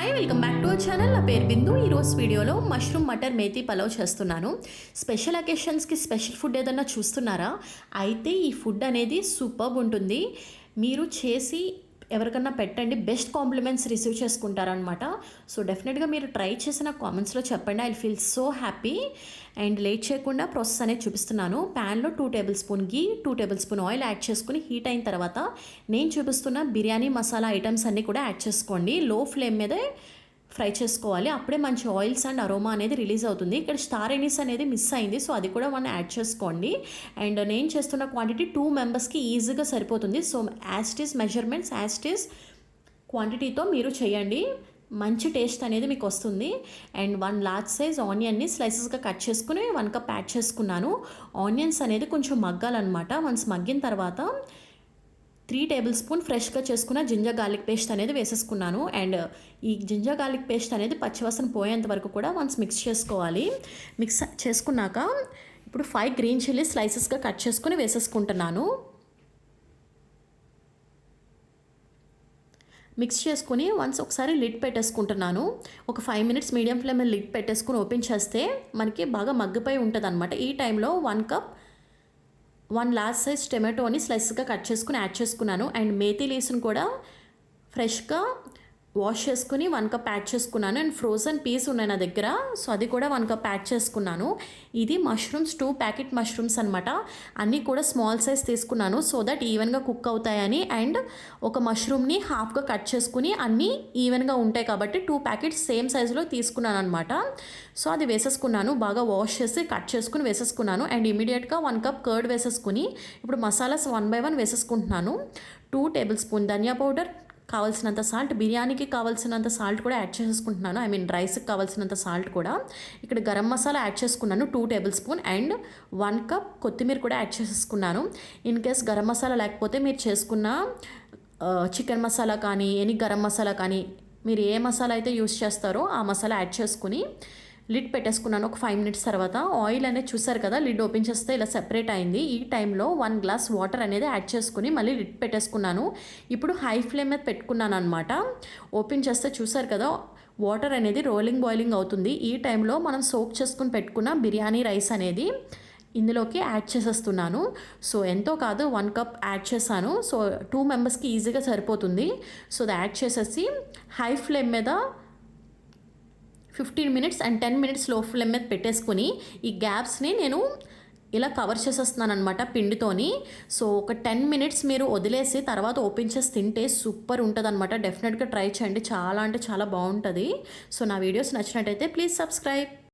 Hi, welcome back to our channel. నా పేరు బిందు. ఈరోజు వీడియోలో మష్రూమ్ మటర్ మేతి పలావ్ చేస్తున్నాను. స్పెషల్ అకేషన్స్కి స్పెషల్ ఫుడ్ ఏదన్నా చూస్తున్నారా? అయితే ఈ ఫుడ్ అనేది సూపర్బ్ ఉంటుంది. మీరు చేసి ఎవరికన్నా పెట్టండి, బెస్ట్ కాంప్లిమెంట్స్ రిసీవ్ చేసుకుంటారనమాట. సో డెఫినెట్గా మీరు ట్రై చేసిన కామెంట్స్లో చెప్పండి. I feel so happy. And late చేయకుండా ప్రాసెస్ అనేది చూపిస్తున్నాను. ప్యాన్లో 2 టేబుల్ స్పూన్ గీ, 2 టేబుల్ స్పూన్ ఆయిల్ యాడ్ చేసుకుని హీట్ అయిన తర్వాత నేను చూపిస్తున్న బిర్యానీ మసాలా ఐటమ్స్ అన్నీ కూడా యాడ్ చేసుకోండి. లో ఫ్లేమ్ మీదే ఫ్రై చేసుకోవాలి. అప్పుడే మంచి ఆయిల్స్ అండ్ అరోమా అనేది రిలీజ్ అవుతుంది. ఇక్కడ స్టార్ ఎనీస్ అనేది మిస్ అయింది, సో అది కూడా మనం యాడ్ చేసుకోండి. అండ్ నేను చేస్తున్న క్వాంటిటీ 2 మెంబర్స్కి ఈజీగా సరిపోతుంది. So as it is measurements, as it is క్వాంటిటీతో మీరు చేయండి. మంచి టేస్ట్ అనేది మీకు వస్తుంది. అండ్ 1 లార్జ్ సైజ్ ఆనియన్ని స్లైసెస్గా కట్ చేసుకుని 1 కప్ యాడ్ చేసుకున్నాను. ఆనియన్స్ అనేది కొంచెం మగ్గాలన్నమాట. వన్స్ మగ్గిన తర్వాత 3 టేబుల్ స్పూన్ ఫ్రెష్గా చేసుకున్న జింజర్ గార్లిక్ పేస్ట్ అనేది వేసేసుకున్నాను. అండ్ ఈ జింజర్ గార్లిక్ పేస్ట్ అనేది పచ్చివాసన పోయేంత వరకు కూడా వన్స్ మిక్స్ చేసుకోవాలి. మిక్స్ చేసుకున్నాక ఇప్పుడు 5 గ్రీన్ చిల్లీ స్లైసెస్గా కట్ చేసుకుని వేసేసుకుంటున్నాను. మిక్స్ చేసుకుని వన్స్ ఒకసారి లిడ్ పెట్టేసుకుంటున్నాను. ఒక 5 మినిట్స్ మీడియం ఫ్లేమ్ లిడ్ పెట్టేసుకుని ఓపెన్ చేస్తే మనకి బాగా మగ్గిపోయి ఉంటుంది అనమాట. ఈ టైంలో 1 లార్జ్ సైజ్ టొమాటోని స్లైస్గా కట్ చేసుకుని యాడ్ చేసుకున్నాను. అండ్ మేతి లీవ్స్ని కూడా ఫ్రెష్గా వాష్ చేసుకుని 1 కప్ యాడ్ చేసుకున్నాను. అండ్ ఫ్రోజన్ పీస్ ఉన్నాయి నా దగ్గర, సో అది కూడా 1 కప్ యాడ్ చేసుకున్నాను. ఇది మష్రూమ్స్ 2 ప్యాకెట్ మష్రూమ్స్ అనమాట. అన్నీ కూడా స్మాల్ సైజ్ తీసుకున్నాను సో దట్ ఈవెన్గా కుక్ అవుతాయని. అండ్ ఒక మష్రూమ్ని హాఫ్గా కట్ చేసుకుని అన్నీ ఈవెన్గా ఉంటాయి కాబట్టి 2 ప్యాకెట్స్ సేమ్ సైజులో తీసుకున్నాను అనమాట. సో అది వేసేసుకున్నాను. బాగా వాష్ చేసి కట్ చేసుకుని వేసేసుకున్నాను. అండ్ ఇమీడియట్గా 1 కప్ కర్డ్ వేసేసుకుని ఇప్పుడు మసాలాస్ 1 బై 1 వేసేసుకుంటున్నాను. 2 టేబుల్ స్పూన్ ధనియా పౌడర్, కావాల్సినంత సాల్ట్, బిర్యానీకి కావాల్సినంత సాల్ట్ కూడా యాడ్ చేసుకుంటున్నాను. ఐ మీన్ రైస్కి కావాల్సినంత సాల్ట్ కూడా. ఇక్కడ గరం మసాలా యాడ్ చేసుకున్నాను 2 టేబుల్ స్పూన్. అండ్ 1 కప్ కొత్తిమీర కూడా యాడ్ చేసేసుకున్నాను. ఇన్ కేస్ గరం మసాలా లేకపోతే మీరు చేసుకున్న చికెన్ మసాలా కానీ ఎనీ గరం మసాలా కానీ మీరు ఏ మసాలా అయితే యూస్ చేస్తారో ఆ మసాలా యాడ్ చేసుకుని లిడ్ పెట్టేసుకున్నాను. ఒక 5 మినిట్స్ తర్వాత ఆయిల్ అనేది చూసారు కదా, లిడ్ ఓపెన్ చేస్తే ఇలా సెపరేట్ అయింది. ఈ టైంలో 1 గ్లాస్ వాటర్ అనేది యాడ్ చేసుకుని మళ్ళీ లిడ్ పెట్టేసుకున్నాను. ఇప్పుడు హై ఫ్లేమ్ మీద పెట్టుకున్నాను అనమాట. ఓపెన్ చేస్తే చూసారు కదా, వాటర్ అనేది బాయిలింగ్ అవుతుంది. ఈ టైంలో మనం సోక్ చేసుకుని పెట్టుకున్న బిర్యానీ రైస్ అనేది ఇందులోకి యాడ్ చేసేస్తున్నాను. సో ఎంతో కాదు 1 కప్ యాడ్ చేశాను. సో 2 మెంబర్స్కి ఈజీగా సరిపోతుంది. సో అది యాడ్ చేసేసి హై ఫ్లేమ్ మీద 15 మినిట్స్ అండ్ 10 మినిట్స్ లో ఫ్లేమ్ మీద పెట్టేసుకుని ఈ గ్యాప్స్ని నేను ఇలా కవర్ చేసేస్తున్నాను అనమాట పిండితోని. సో ఒక 10 మినిట్స్ మీరు వదిలేసి తర్వాత ఓపెన్ చేసి తింటే సూపర్ ఉంటుంది అనమాట. డెఫినెట్గా ట్రై చేయండి, చాలా అంటే చాలా బాగుంటుంది. సో నా వీడియోస్ నచ్చినట్టయితే ప్లీజ్ సబ్స్క్రైబ్.